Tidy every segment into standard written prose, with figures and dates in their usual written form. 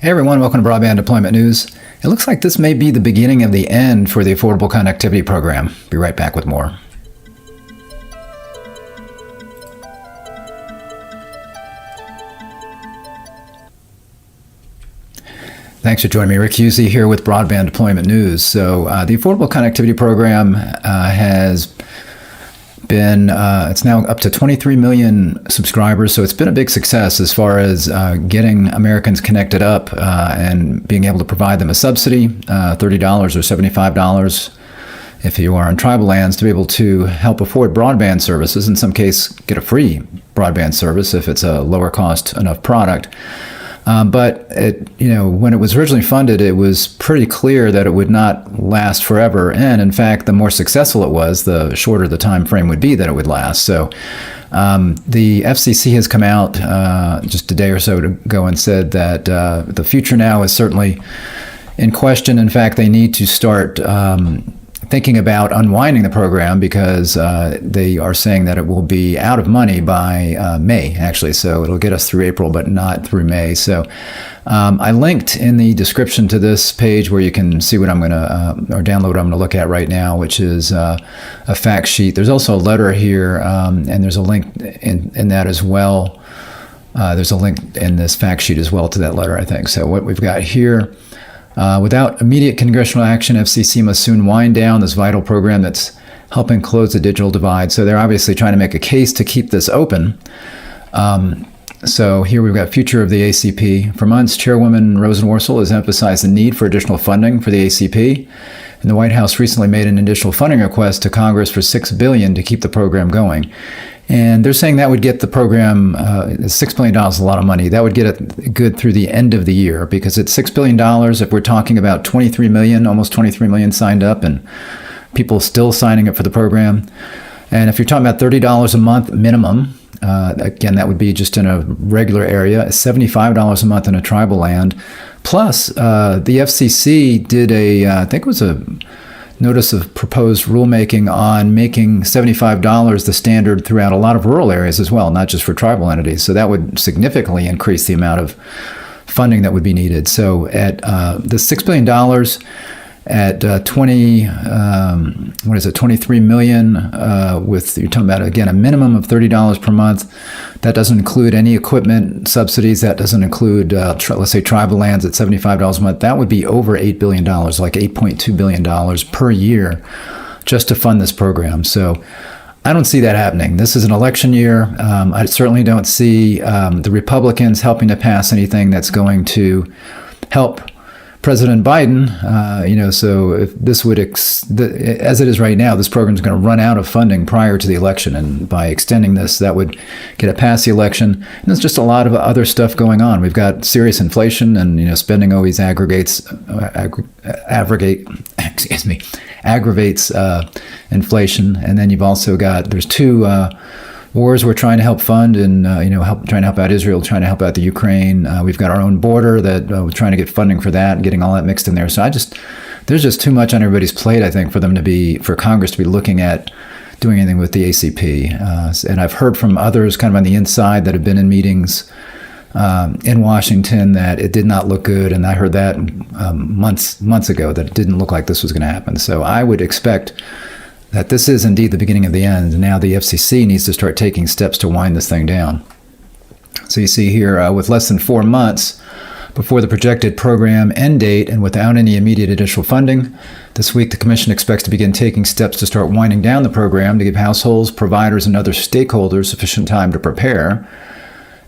Hey everyone, welcome to Broadband Deployment News. It looks like this may be the beginning of the end for the Affordable Connectivity Program. Be right back with more. Thanks for joining me. Rick Husey here with Broadband Deployment News. So the Affordable Connectivity Program has been, it's now up to 23 million subscribers, so it's been a big success as far as getting Americans connected up and being able to provide them a subsidy, $30 or $75 if you are on tribal lands, to be able to help afford broadband services, in some case get a free broadband service if it's a lower cost enough product. But when it was originally funded, it was pretty clear that it would not last forever. And in fact, the more successful it was, the shorter the time frame would be that it would last. So the FCC has come out just a day or so ago and said that the future now is certainly in question. In fact, they need to start thinking about unwinding the program because they are saying that it will be out of money by May, actually. So it'll get us through April, but not through May. So I linked in the description to this page where you can see what I'm going to, or download what I'm going to look at right now, which is a fact sheet. There's also a letter here, and there's a link in that as well. There's a link in this fact sheet as well to that letter, I think. So what we've got here: without immediate congressional action, FCC must soon wind down this vital program that's helping close the digital divide. So they're obviously trying to make a case to keep this open. So here we've got future of the ACP. For months, Chairwoman Rosenworcel has emphasized the need for additional funding for the ACP. And the White House recently made an additional funding request to Congress for $6 billion to keep the program going. And they're saying that would get the program, $6 billion is a lot of money. That would get it good through the end of the year, because it's $6 billion if we're talking about 23 million, almost 23 million signed up and people still signing up for the program. And if you're talking about $30 a month minimum, again, that would be just in a regular area, $75 a month in a tribal land. Plus, the FCC did I think it was a notice of proposed rulemaking on making $75 the standard throughout a lot of rural areas as well, not just for tribal entities. So that would significantly increase the amount of funding that would be needed. So at the $6 billion at 23 million, with, you're talking about, again, a minimum of $30 per month. That doesn't include any equipment subsidies. That doesn't include, let's say, tribal lands at $75 a month. That would be over $8 billion, like $8.2 billion per year just to fund this program. So I don't see that happening. This is an election year. I certainly don't see the Republicans helping to pass anything that's going to help President Biden. So if this would, as it is right now, this program is going to run out of funding prior to the election. And by extending this, that would get it past the election. And there's just a lot of other stuff going on. We've got serious inflation, and spending always aggravates inflation. And then you've also got, there's two wars we're trying to help fund, and trying to help out Israel, trying to help out the Ukraine. We've got our own border that we're trying to get funding for that, and getting all that mixed in there. So there's just too much on everybody's plate, I think, for Congress to be looking at doing anything with the ACP. And I've heard from others kind of on the inside that have been in meetings in Washington that it did not look good, and I heard that months ago, that it didn't look like this was going to happen. So I would expect that this is indeed the beginning of the end. And now the FCC needs to start taking steps to wind this thing down. So you see here, with less than 4 months before the projected program end date and without any immediate additional funding, this week the Commission expects to begin taking steps to start winding down the program to give households, providers, and other stakeholders sufficient time to prepare.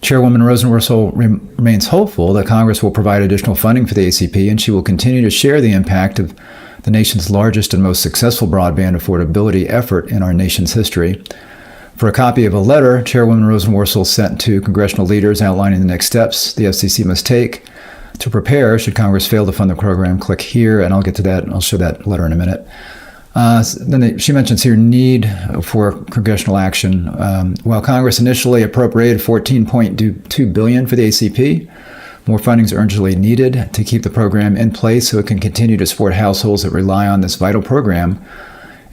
Chairwoman Rosenworcel remains hopeful that Congress will provide additional funding for the ACP, and she will continue to share the impact of the nation's largest and most successful broadband affordability effort in our nation's history. For a copy of a letter Chairwoman Rosenworcel sent to congressional leaders outlining the next steps the FCC must take to prepare should Congress fail to fund the program, click here, and I'll get to that, and I'll show that letter in a minute. She mentions here need for congressional action. While Congress initially appropriated $14.2 billion for the ACP, more funding is urgently needed to keep the program in place so it can continue to support households that rely on this vital program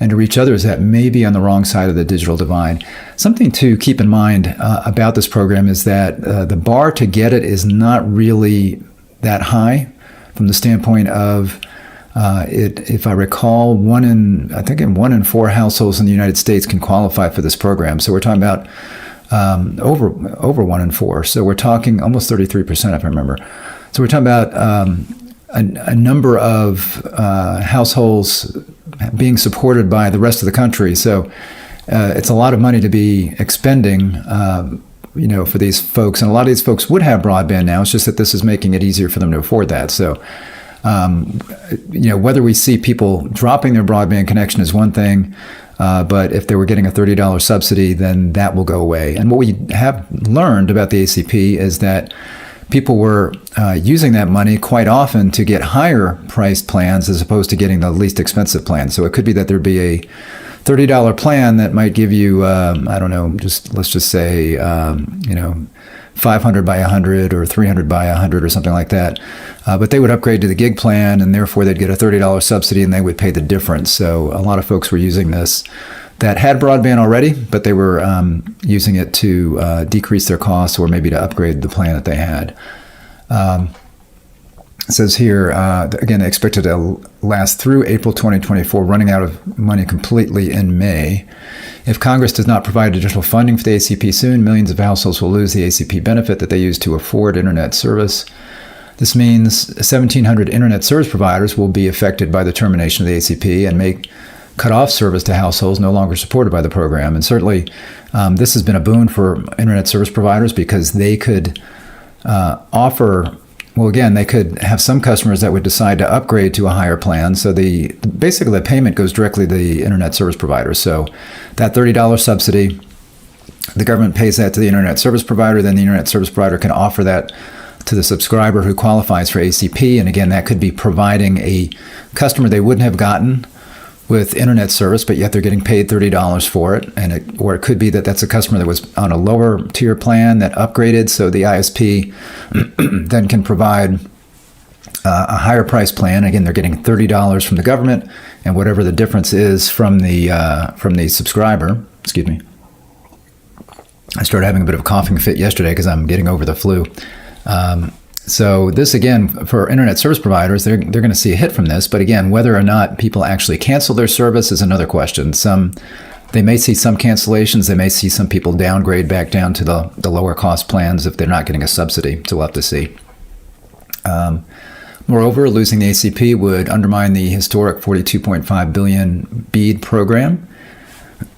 and to reach others that may be on the wrong side of the digital divide. Something to keep in mind about this program is that the bar to get it is not really that high from the standpoint of if I recall, one in 4 households in the United States can qualify for this program. So we're talking about over 1 in 4. So we're talking almost 33%, if I remember. So we're talking about a number of households being supported by the rest of the country. So it's a lot of money to be expending, for these folks. And a lot of these folks would have broadband now. It's just that this is making it easier for them to afford that. So, whether we see people dropping their broadband connection is one thing, but if they were getting a $30 subsidy, then that will go away. And what we have learned about the ACP is that people were using that money quite often to get higher priced plans as opposed to getting the least expensive plan. So it could be that there'd be a $30 plan that might give you, let's just say, 500 by 100 or 300 by 100 or something like that. But they would upgrade to the gig plan, and therefore they'd get a $30 subsidy, and they would pay the difference. So a lot of folks were using this that had broadband already, but they were using it to decrease their costs or maybe to upgrade the plan that they had. It says here, again, they expected to last through April 2024, running out of money completely in May. If Congress does not provide additional funding for the ACP soon, millions of households will lose the ACP benefit that they use to afford internet service. This means 1,700 internet service providers will be affected by the termination of the ACP and may cut off service to households no longer supported by the program. And certainly, this has been a boon for internet service providers because they could offer. Well, again, they could have some customers that would decide to upgrade to a higher plan. So basically the payment goes directly to the internet service provider. So that $30 subsidy, the government pays that to the internet service provider. Then the internet service provider can offer that to the subscriber who qualifies for ACP. And again, that could be providing a customer they wouldn't have gotten with internet service, but yet they're getting paid $30 for it. Or it could be that that's a customer that was on a lower tier plan that upgraded, so the ISP then can provide a higher price plan. Again, they're getting $30 from the government, and whatever the difference is from the subscriber. Excuse me. I started having a bit of a coughing fit yesterday because I'm getting over the flu. So this, again, for internet service providers, they're going to see a hit from this. But again, whether or not people actually cancel their service is another question. They may see some cancellations. They may see some people downgrade back down to the lower cost plans if they're not getting a subsidy. So we'll have to see. Moreover, losing the ACP would undermine the historic $42.5 billion BEAD program,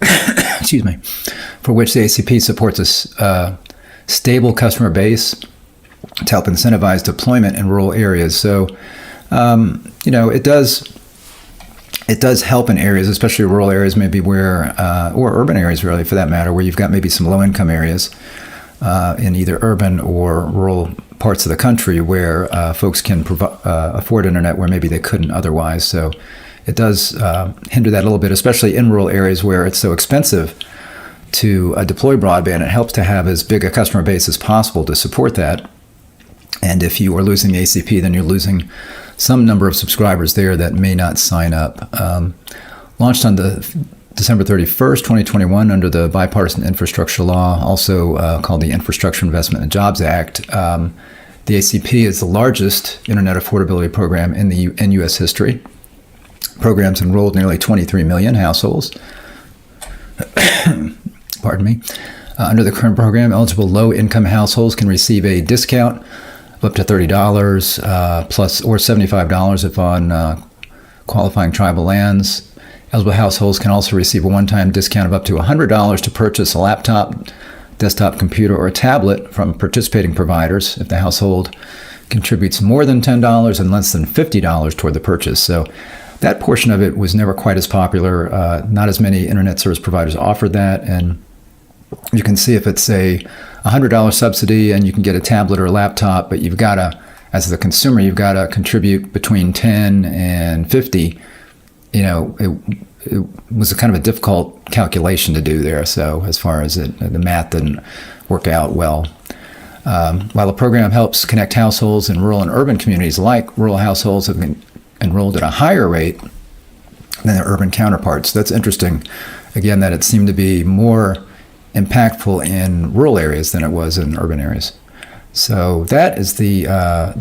excuse me, for which the ACP supports a stable customer base to help incentivize deployment in rural areas. So, it does help in areas, especially rural areas, maybe where, or urban areas really for that matter, where you've got maybe some low income areas in either urban or rural parts of the country where folks can afford internet where maybe they couldn't otherwise. So it does hinder that a little bit, especially in rural areas where it's so expensive to deploy broadband. It helps to have as big a customer base as possible to support that. And if you are losing the ACP, then you're losing some number of subscribers there that may not sign up. Launched on December 31st, 2021, under the Bipartisan Infrastructure Law, also called the Infrastructure Investment and Jobs Act. The ACP is the largest internet affordability program in U.S. history. Programs enrolled nearly 23 million households. Pardon me. Under the current program, eligible low-income households can receive a discount of up to $30 plus or $75 if on qualifying tribal lands. Eligible households can also receive a one-time discount of up to $100 to purchase a laptop, desktop computer, or a tablet from participating providers if the household contributes more than $10 and less than $50 toward the purchase. So that portion of it was never quite as popular. Not as many internet service providers offered that, and you can see if it's a $100 subsidy and you can get a tablet or a laptop, but you've got to, as the consumer, you've got to contribute between 10 and 50. It was a kind of a difficult calculation to do there. So as far as the math didn't work out well. While the program helps connect households in rural and urban communities alike, rural households have been enrolled at a higher rate than their urban counterparts. That's interesting, again, that it seemed to be more impactful in rural areas than it was in urban areas. So that is the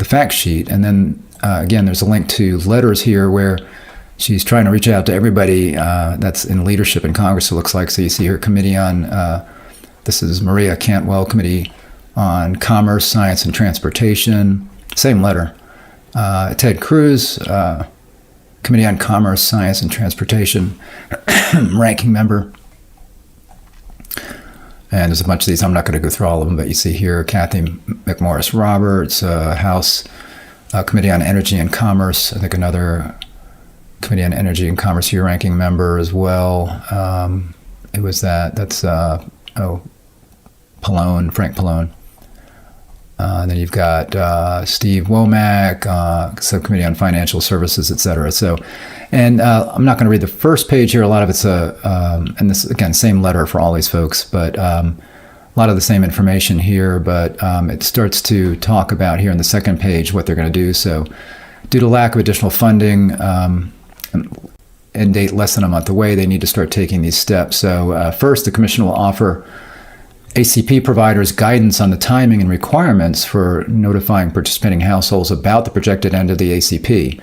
fact sheet. And then, again, there's a link to letters here where she's trying to reach out to everybody that's in leadership in Congress, it looks like. So you see her committee on, this is Maria Cantwell, Committee on Commerce, Science, and Transportation. Same letter. Ted Cruz, Committee on Commerce, Science, and Transportation, ranking member. And there's a bunch of these. I'm not going to go through all of them, but you see here Kathy McMorris Roberts, House Committee on Energy and Commerce. I think another Committee on Energy and Commerce here, ranking member as well. It was that's Pallone, Frank Pallone. Then you've got Steve Womack, Subcommittee on Financial Services, et cetera. So, and I'm not going to read the first page here. A lot of it's and this, again, same letter for all these folks, but a lot of the same information here, but it starts to talk about here in the second page what they're going to do. So, due to lack of additional funding, end date less than a month away, they need to start taking these steps. So, first, the Commission will offer ACP providers guidance on the timing and requirements for notifying participating households about the projected end of the ACP.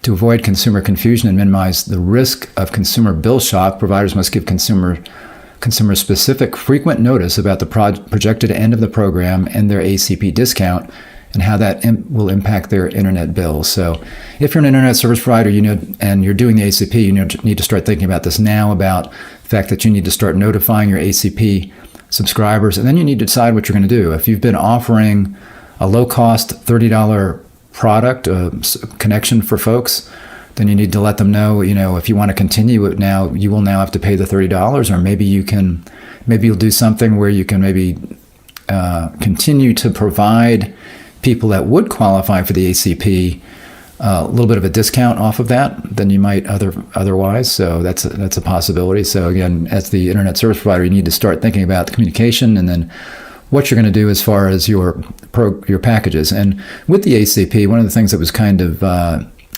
To avoid consumer confusion and minimize the risk of consumer bill shock, providers must give consumer-specific frequent notice about the projected end of the program and their ACP discount and how that will impact their internet bills. So if you're an internet service provider, and you're doing the ACP, you need to start thinking about this now, about the fact that you need to start notifying your ACP subscribers, and then you need to decide what you're going to do. If you've been offering a low-cost $30 product connection for folks, then you need to let them know, if you want to continue it now, you will now have to pay the $30, or maybe you'll do something where you can maybe continue to provide people that would qualify for the ACP a little bit of a discount off of that than you might otherwise. So that's a possibility. So again, as the internet service provider, you need to start thinking about the communication and then what you're going to do as far as your packages. And with the ACP, one of the things that was kind of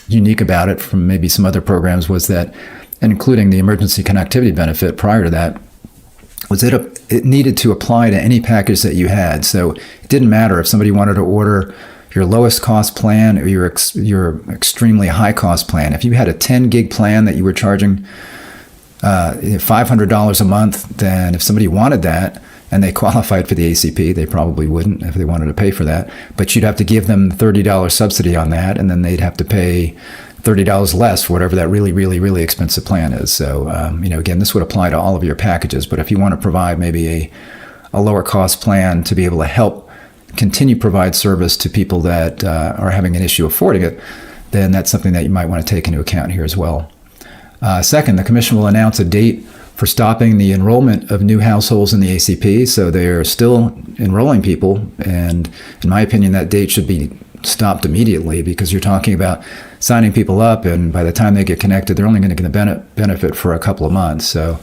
unique about it from maybe some other programs was that, including the emergency connectivity benefit prior to that, was it needed to apply to any package that you had. So it didn't matter if somebody wanted to order your lowest cost plan or your extremely high cost plan. If you had a 10 gig plan that you were charging $500 a month, then if somebody wanted that and they qualified for the ACP, they probably wouldn't if they wanted to pay for that. But you'd have to give them $30 subsidy on that, and then they'd have to pay $30 less for whatever that really, really, really expensive plan is. So, again, this would apply to all of your packages. But if you want to provide maybe a lower cost plan to be able to help continue provide service to people that are having an issue affording it, then that's something that you might want to take into account here as well. Second, the Commission will announce a date for stopping the enrollment of new households in the ACP. So they're still enrolling people, and in my opinion, that date should be stopped immediately, because you're talking about signing people up, and by the time they get connected, they're only going to get a benefit for a couple of months. So,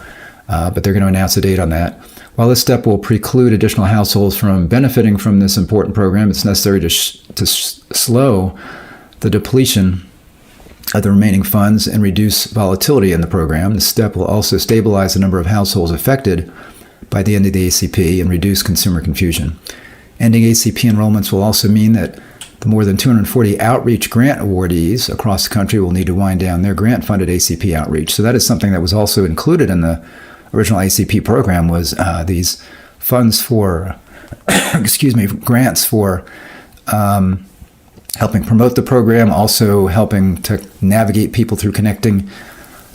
but they're going to announce a date on that. While this step will preclude additional households from benefiting from this important program, it's necessary to slow the depletion of the remaining funds and reduce volatility in the program. This step will also stabilize the number of households affected by the end of the ACP and reduce consumer confusion. Ending ACP enrollments will also mean that the more than 240 outreach grant awardees across the country will need to wind down their grant-funded ACP outreach. So that is something that was also included in the original ACP program, was these funds for, grants for helping promote the program, also helping to navigate people through connecting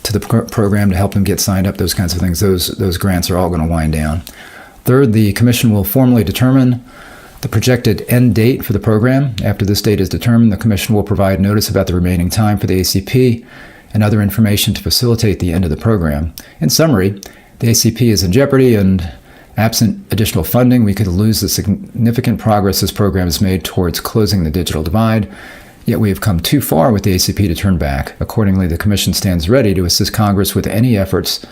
to the program to help them get signed up, those kinds of things. Those grants are all going to wind down. Third, the Commission will formally determine the projected end date for the program. After this date is determined, the Commission will provide notice about the remaining time for the ACP and other information to facilitate the end of the program. In summary, the ACP is in jeopardy, and absent additional funding, we could lose the significant progress this program has made towards closing the digital divide. Yet we have come too far with the ACP to turn back. Accordingly, the Commission stands ready to assist Congress with any efforts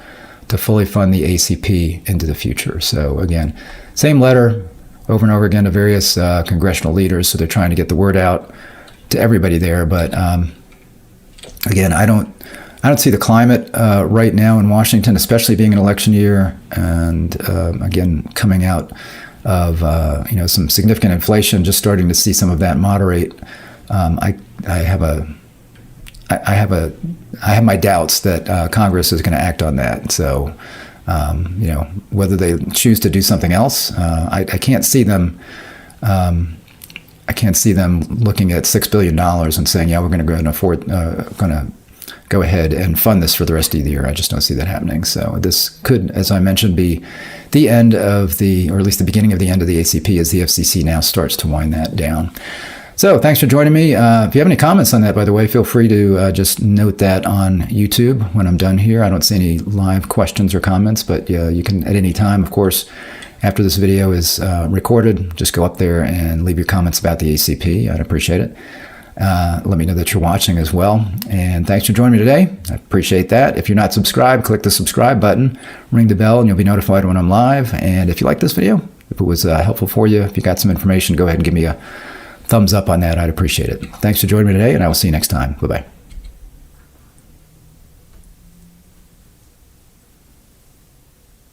to fully fund the ACP into the future. So again, same letter over and over again to various congressional leaders. So they're trying to get the word out to everybody there. But again, I don't see the climate right now in Washington, especially being an election year, and again, coming out some significant inflation, just starting to see some of that moderate. I have my doubts that Congress is going to act on that. So, whether they choose to do something else, I can't see them. I can't see them looking at $6 billion and saying, "Yeah, we're going to go ahead and fund this for the rest of the year." I just don't see that happening. So this could, as I mentioned, be the end of or at least the beginning of the end of the ACP as the FCC now starts to wind that down. So thanks for joining me. If you have any comments on that, by the way, feel free to just note that on YouTube when I'm done here. I don't see any live questions or comments, but you can at any time, of course, after this video is recorded, just go up there and leave your comments about the ACP. I'd appreciate it. Let me know that you're watching as well. And thanks for joining me today. I appreciate that. If you're not subscribed, click the subscribe button, ring the bell, and you'll be notified when I'm live. And if you like this video, if it was helpful for you, if you got some information, go ahead and give me a thumbs up on that. I'd appreciate it. Thanks for joining me today, and I will see you next time. Bye-bye.